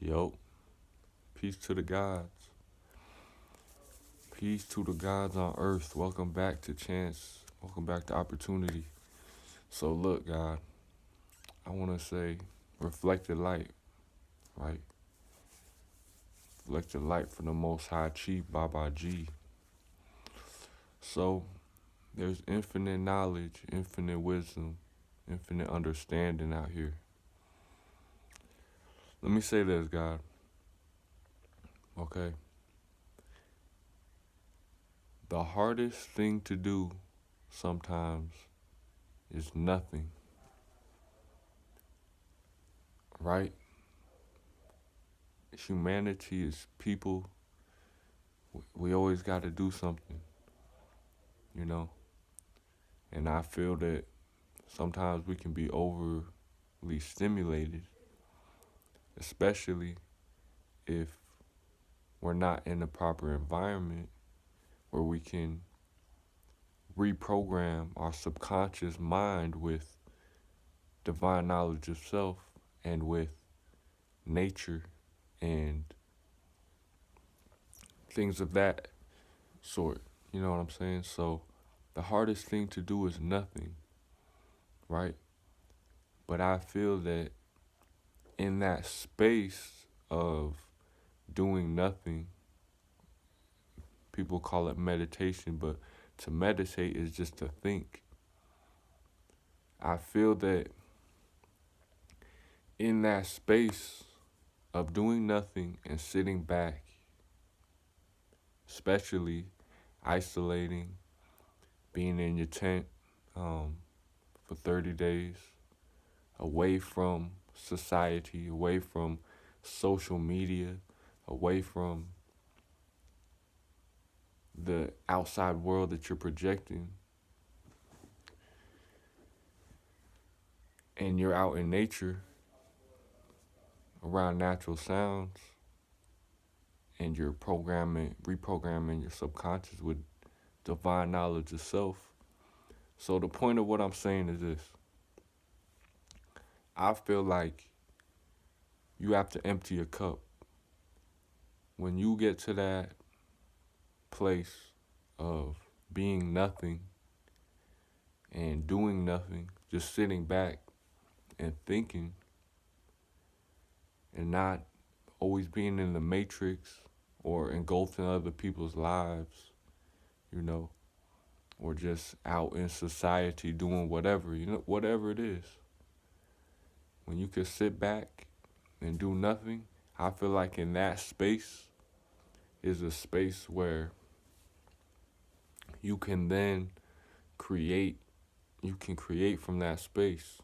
Yo, peace to the gods. Peace to the gods on earth. Welcome back to Chance. Welcome back to Opportunity. So look, God, I want to say reflected light, right? Reflected light from the Most High Chief, Baba G. So there's infinite knowledge, infinite wisdom, infinite understanding out here. Let me say this, God, okay? The hardest thing to do sometimes is nothing, right? Humanity is people. We always got to do something, you know? And I feel that sometimes we can be overly stimulated, especially if we're not in the proper environment where we can reprogram our subconscious mind with divine knowledge of self and with nature and things of that sort. You know what I'm saying? So the hardest thing to do is nothing, right? But I feel that in that space of doing nothing, people call it meditation, but to meditate is just to think. I feel that in that space of doing nothing and sitting back, especially isolating, being in your tent for 30 days, away from society, away from social media, away from the outside world that you're projecting, and you're out in nature around natural sounds, and you're reprogramming your subconscious with divine knowledge of self. So the point of what I'm saying is this. I feel like you have to empty your cup. When you get to that place of being nothing and doing nothing, just sitting back and thinking and not always being in the matrix or engulfed in other people's lives, you know, or just out in society doing whatever, whatever it is. When you can sit back and do nothing, I feel like in that space is a space where you can then create, from that space,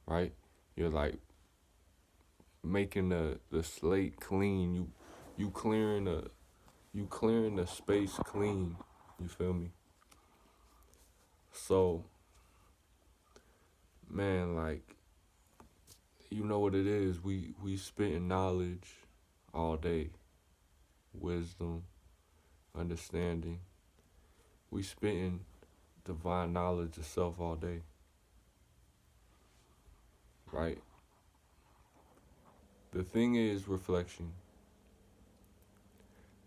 right? You're like making the slate clean, you clearing the space clean, you feel me? So, man, like, you know what it is, we spitting knowledge all day, wisdom, understanding. We spitting divine knowledge of self all day, right? The thing is reflection.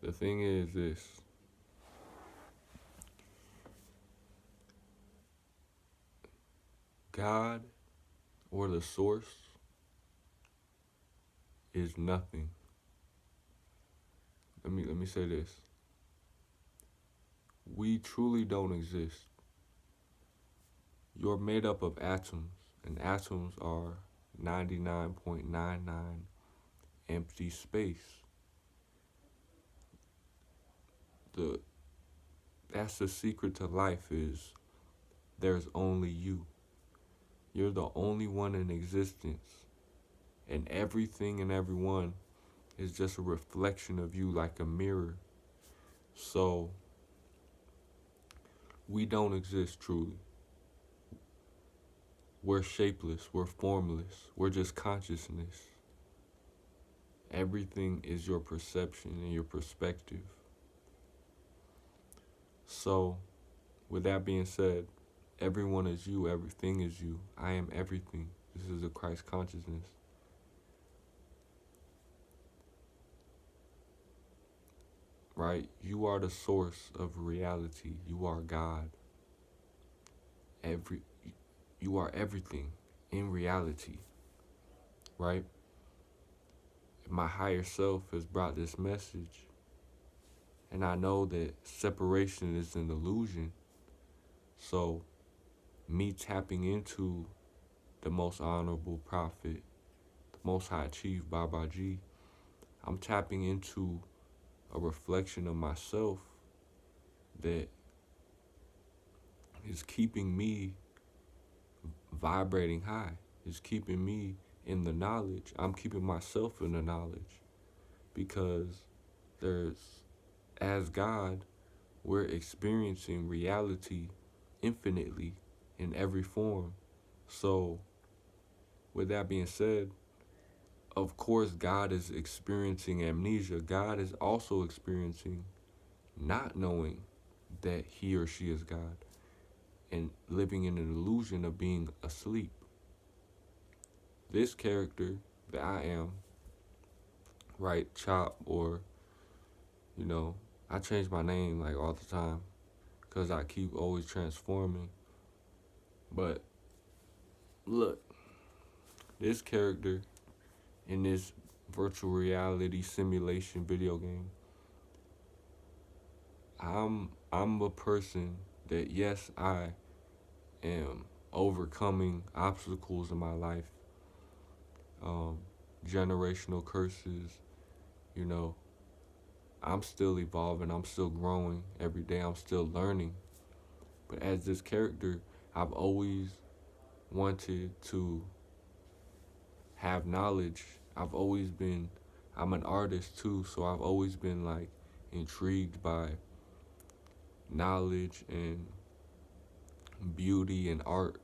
The thing is this. God or the source is nothing. Let me say this. We truly don't exist. You're made up of atoms, and atoms are 99.99 empty space. That's the secret to life is there's only you. You're the only one in existence. And everything and everyone is just a reflection of you like a mirror. So we don't exist truly. We're shapeless, we're formless, we're just consciousness. Everything is your perception and your perspective. So, with that being said, everyone is you, everything is you. I am everything. This is a Christ consciousness. right? You are the source of reality. You are God. Every you are everything in reality, right? My higher self has brought this message, and I know that separation is an illusion. So, me tapping into the most honorable prophet, the most high chief Baba G, I'm tapping into a reflection of myself that is keeping me vibrating high, is keeping me in the knowledge. I'm keeping myself in the knowledge because there's, as God, we're experiencing reality infinitely in every form. So, with that being said, of course, God is experiencing amnesia. God is also experiencing not knowing that he or she is God and living in an illusion of being asleep. This character that I am, right, Chop, or, you know, I change my name like all the time because I keep always transforming. But look, this character in this virtual reality simulation video game, I'm a person that, yes, I am overcoming obstacles in my life, um, generational curses, you know. I'm still evolving, I'm still growing every day, I'm still learning. But as this character, I've always wanted to have knowledge. I'm an artist too, so I've always been like intrigued by knowledge and beauty and art.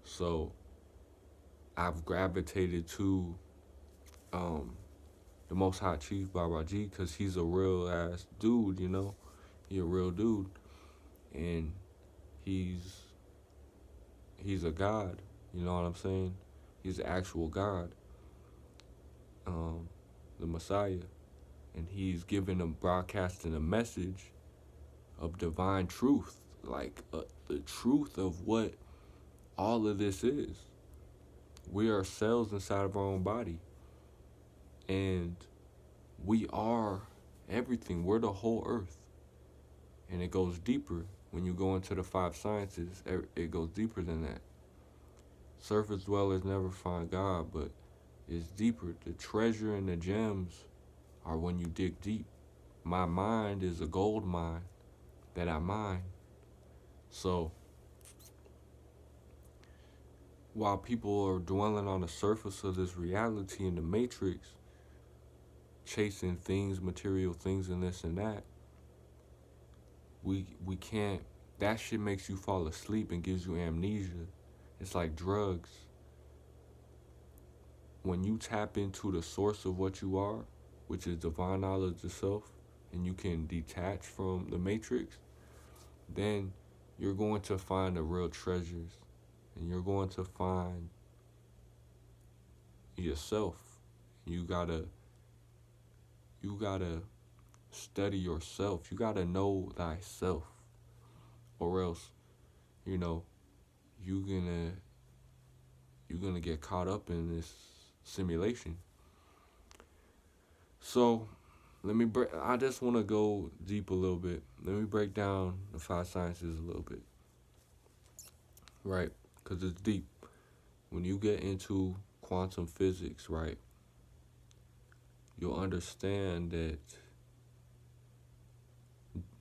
So I've gravitated to um, the Most High Chief Baba G because he's a real ass dude, you know? He a real dude. And he's a god, you know what I'm saying? He's an actual god, um, the Messiah. And he's giving them, broadcasting a message of divine truth, like the truth of what all of this is. We are cells inside of our own body, and we are everything. We're the whole earth, and it goes deeper. When you go into the five sciences, it goes deeper than that. Surface dwellers never find God, but it's deeper. The treasure and the gems are when you dig deep. My mind is a gold mine that I mine. So while people are dwelling on the surface of this reality in the matrix, chasing things, material things and this and that, we can't, that shit makes you fall asleep and gives you amnesia. It's like drugs. When you tap into the source of what you are, which is divine knowledge itself, and you can detach from the matrix, then you're going to find the real treasures, and you're going to find yourself. You gotta study yourself. You gotta know thyself, or else, you know, you gonna you're gonna get caught up in this simulation. So I just want to go deep a little bit. Let me break down the five sciences a little bit, right? Because it's deep. When you get into quantum physics, right, you'll understand that,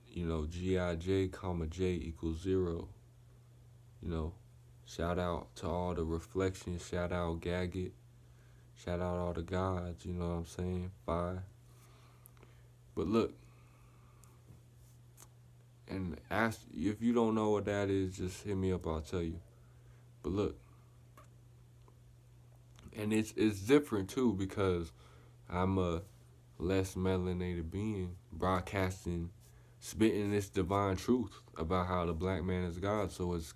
you know, Gij, comma J equals 0. You know, shout out to all the reflections. Shout out Gaggett. Shout out all the gods. You know what I'm saying? Phi. But look, and ask if you don't know what that is. Just hit me up. I'll tell you. But look, and it's different too because I'm a less melanated being broadcasting, spitting this divine truth about how the black man is God. So it's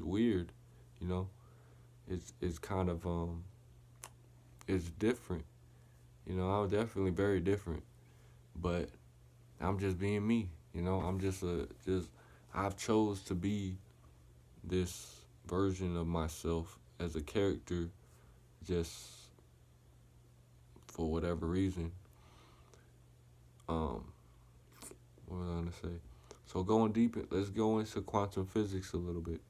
weird, you know. It's kind of it's different, you know. I'm definitely very different, but I'm just being me. I'm just I've chose to be this version of myself as a character just for whatever reason. Um, what was I gonna say? So going deep, let's go into quantum physics a little bit.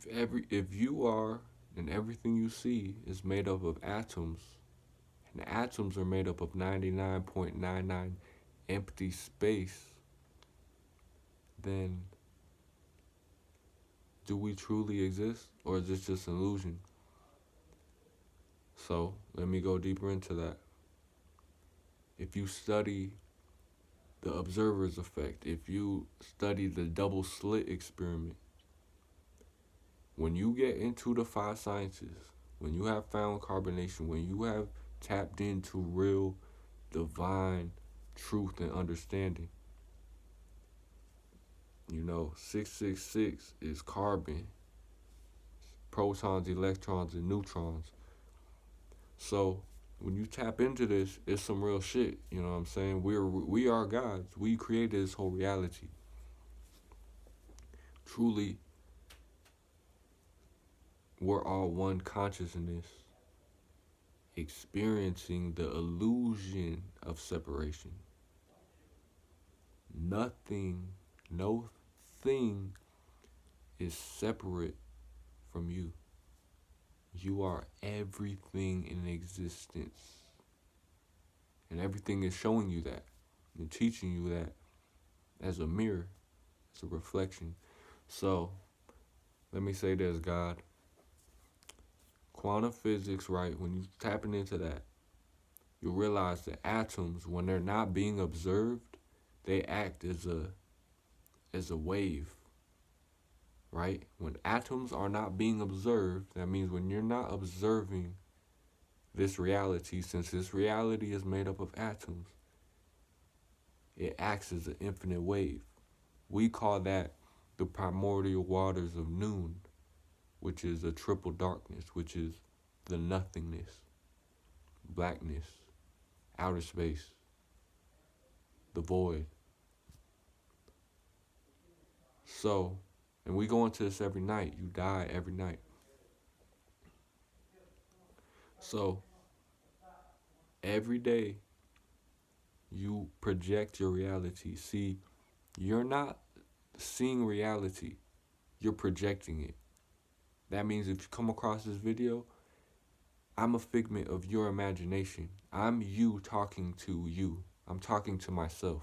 If you are and everything you see is made up of atoms, and atoms are made up of 99.99 empty space, then do we truly exist, or is this just an illusion? So let me go deeper into that. If you study the observer's effect, if you study the double slit experiment, when you get into the five sciences, when you have found carbonation, when you have tapped into real divine truth and understanding, 666 is carbon, protons, electrons, and neutrons. So when you tap into this, it's some real shit. You know what I'm saying? We are gods. We created this whole reality. Truly, we're all one consciousness, experiencing the illusion of separation. Nothing, no thing is separate from you. You are everything in existence. And everything is showing you that and teaching you that as a mirror, as a reflection. So, let me say this, God. Quantum physics, right? When you tapping into that, you realize that atoms, when they're not being observed, they act as a wave, right? When atoms are not being observed, that means when you're not observing this reality, since this reality is made up of atoms, it acts as an infinite wave. We call that the primordial waters of noon, which is a triple darkness, which is the nothingness, blackness, outer space, the void. So, and we go into this every night. You die every night. So, every day you project your reality. See, you're not seeing reality, you're projecting it. That means if you come across this video, I'm a figment of your imagination. I'm you talking to you. I'm talking to myself.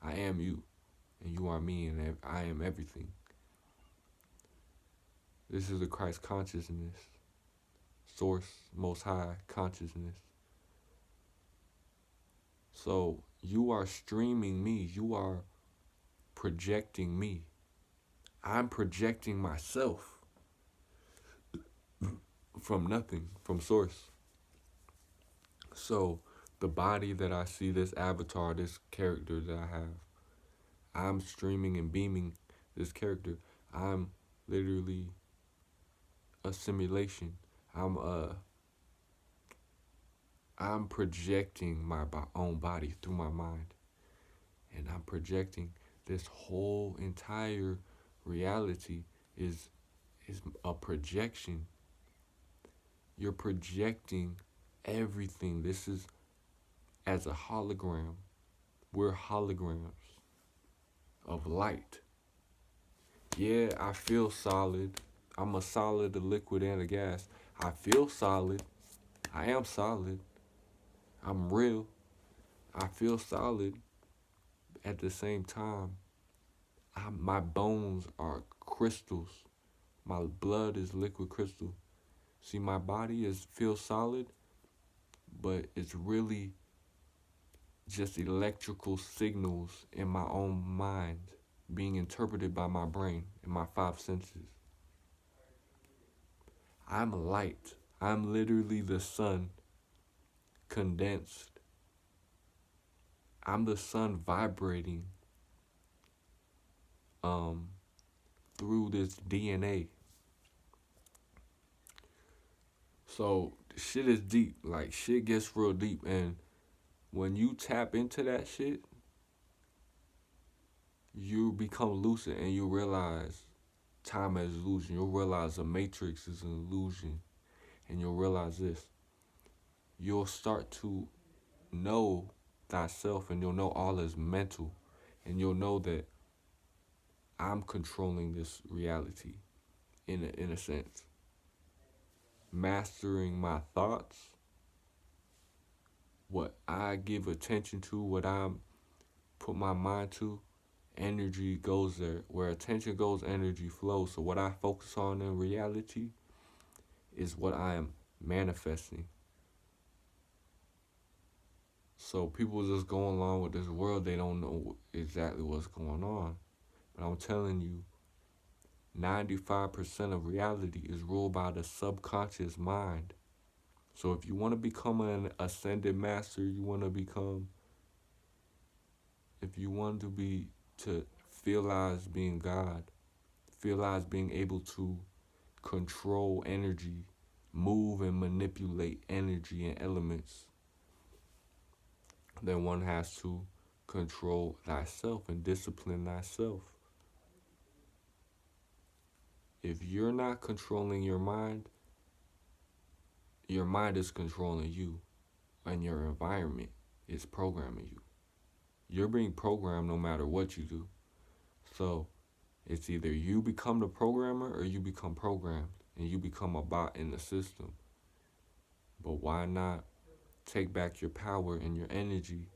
I am you, and you are me, and I am everything. This is the Christ consciousness, source, most high consciousness. So you are streaming me. You are projecting me. I'm projecting myself from nothing, from source. So the body that I see, this avatar, this character that I have, I'm streaming and beaming this character. I'm literally a simulation. I'm projecting my own body through my mind, and I'm projecting this whole entire reality is a projection. You're projecting everything. This is as a hologram. We're holograms of light. Yeah, I feel solid. I'm a solid, a liquid, and a gas. I feel solid. I am solid. I'm real. I feel solid. At the same time, my bones are crystals. My blood is liquid crystal. See, my body feels solid, but it's really just electrical signals in my own mind being interpreted by my brain and my five senses. I'm light. I'm literally the sun condensed. I'm the sun vibrating through this DNA. So shit is deep. Like shit gets real deep, and When you tap into that shit, you become lucid and you realize time is illusion. You'll realize the matrix is an illusion. And you'll realize this. You'll start to know thyself and you'll know all is mental. And you'll know that I'm controlling this reality in a sense. Mastering my thoughts, what I give attention to, what I put my mind to, energy goes there. Where attention goes, energy flows. So what I focus on in reality is what I am manifesting. So people just go along with this world, they don't know exactly what's going on. But I'm telling you, 95% of reality is ruled by the subconscious mind. So if you want to become an ascended master, if you want to realize being God, realize being able to control energy, move and manipulate energy and elements, then one has to control thyself and discipline thyself. If you're not controlling your mind is controlling you, and your environment is programming you. You're being programmed no matter what you do. So it's either you become the programmer or you become programmed and you become a bot in the system. But why not take back your power and your energy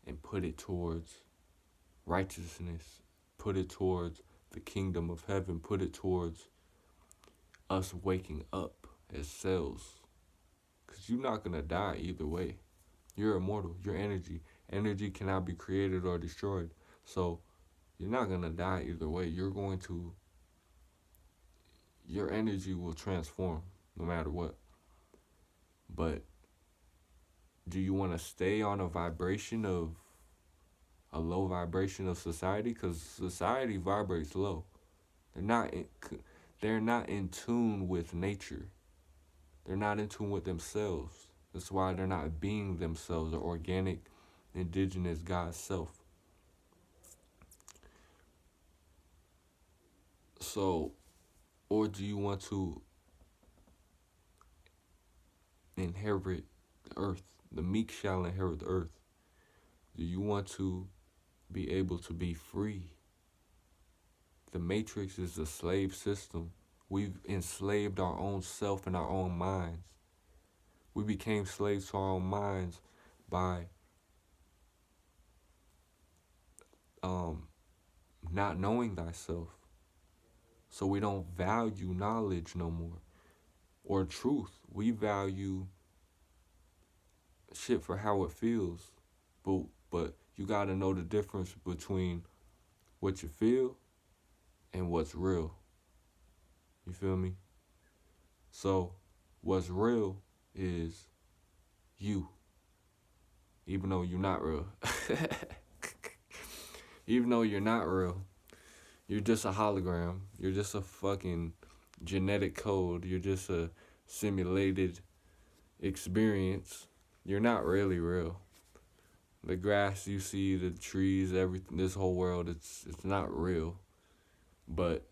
and put it towards righteousness, put it towards the kingdom of heaven, put it towards us waking up as cells. Because you're not going to die either way. You're immortal. Your energy. Energy cannot be created or destroyed. So you're not going to die either way. Your energy will transform no matter what. But do you want to stay on a low vibration of society? Because society vibrates low. They're not in tune with nature. They're not in tune with themselves. That's why they're not being themselves, the organic, indigenous God self. So, or do you want to inherit the earth? The meek shall inherit the earth. Do you want to be able to be free? The matrix is a slave system. We've enslaved our own self and our own minds. We became slaves to our own minds by not knowing thyself. So we don't value knowledge no more. Or truth. We value shit for how it feels. But you gotta know the difference between what you feel and what's real. You feel me? So what's real is you. Even though you're not real. Even though you're not real. You're just a hologram. You're just a fucking genetic code. You're just a simulated experience. You're not really real. The grass you see, the trees, everything, this whole world, it's not real. But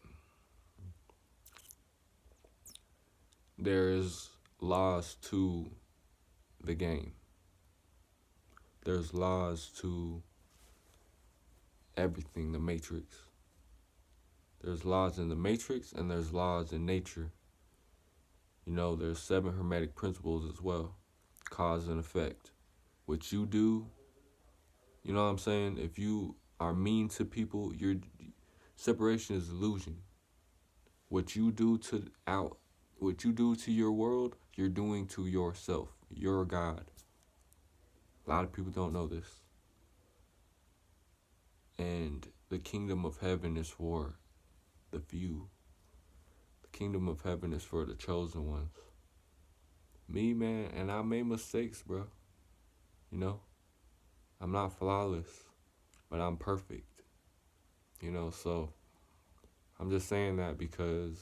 there's laws to the game. There's laws to everything, the matrix. There's laws in the matrix and there's laws in nature. You know, there's 7 hermetic principles as well. Cause and effect. What you do, you know what I'm saying? If you are mean to people, your separation is illusion. What you do to your world, you're doing to yourself. You're God. A lot of people don't know this. And the kingdom of heaven is for the few. The kingdom of heaven is for the chosen ones. Me, man, and I made mistakes, bro. You know? I'm not flawless, but I'm perfect. You know, so I'm just saying that because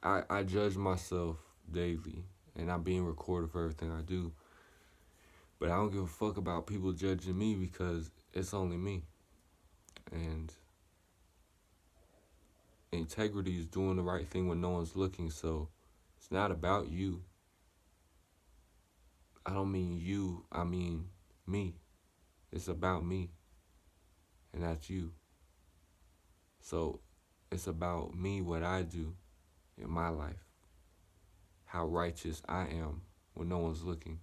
I judge myself daily. and I'm being recorded for everything I do. But I don't give a fuck about people judging me because it's only me. And integrity is doing the right thing when no one's looking, so it's not about you. I don't mean you, I mean me. It's about me, and that's you. So it's about me, what I do in my life, how righteous I am when no one's looking,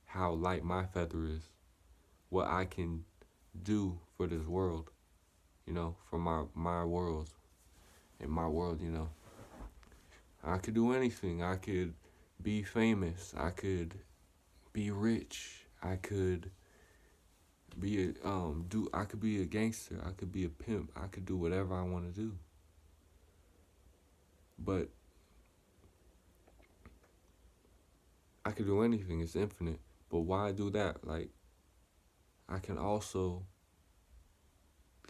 how light my feather is, what I can do for this world, for my world. In my world, I could do anything. I could be famous. I could be rich. I could I could be a gangster. I could be a pimp. I could do whatever I want to do. But I could do anything. It's infinite. But why do that? Like, I can also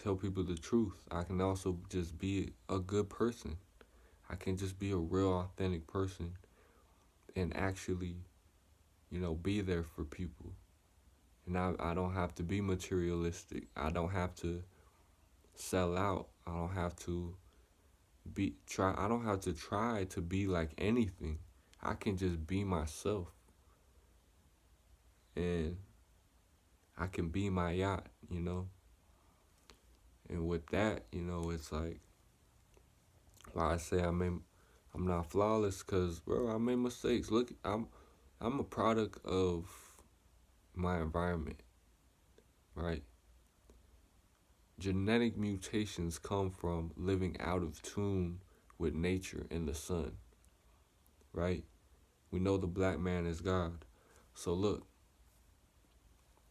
tell people the truth. I can also just be a good person. I can just be a real authentic person and actually, be there for people. And I don't have to be materialistic. I don't have to sell out. I don't have to I don't have to try to be like anything. I can just be myself. And I can be my yacht. And with that, it's like why I say I'm not flawless, cause bro, I made mistakes. Look, I'm a product of my environment, right? Genetic mutations come from living out of tune with nature and the sun, right? We know the black man is God. So look,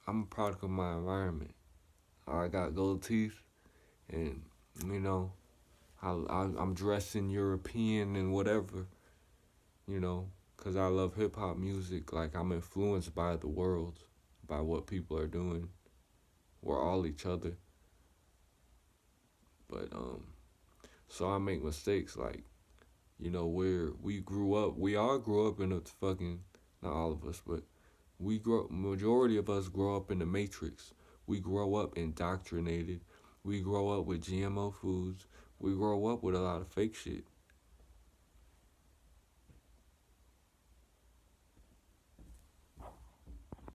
I'm a product of my environment. I got gold teeth, and I'm dressing European and whatever, because I love hip hop music. Like, I'm influenced by the world, by what people are doing. We're all each other. But so I make mistakes. Like, we all grew up in a fucking, not all of us, but majority of us grow up in the matrix. We grow up indoctrinated. We grow up with GMO foods. We grow up with a lot of fake shit.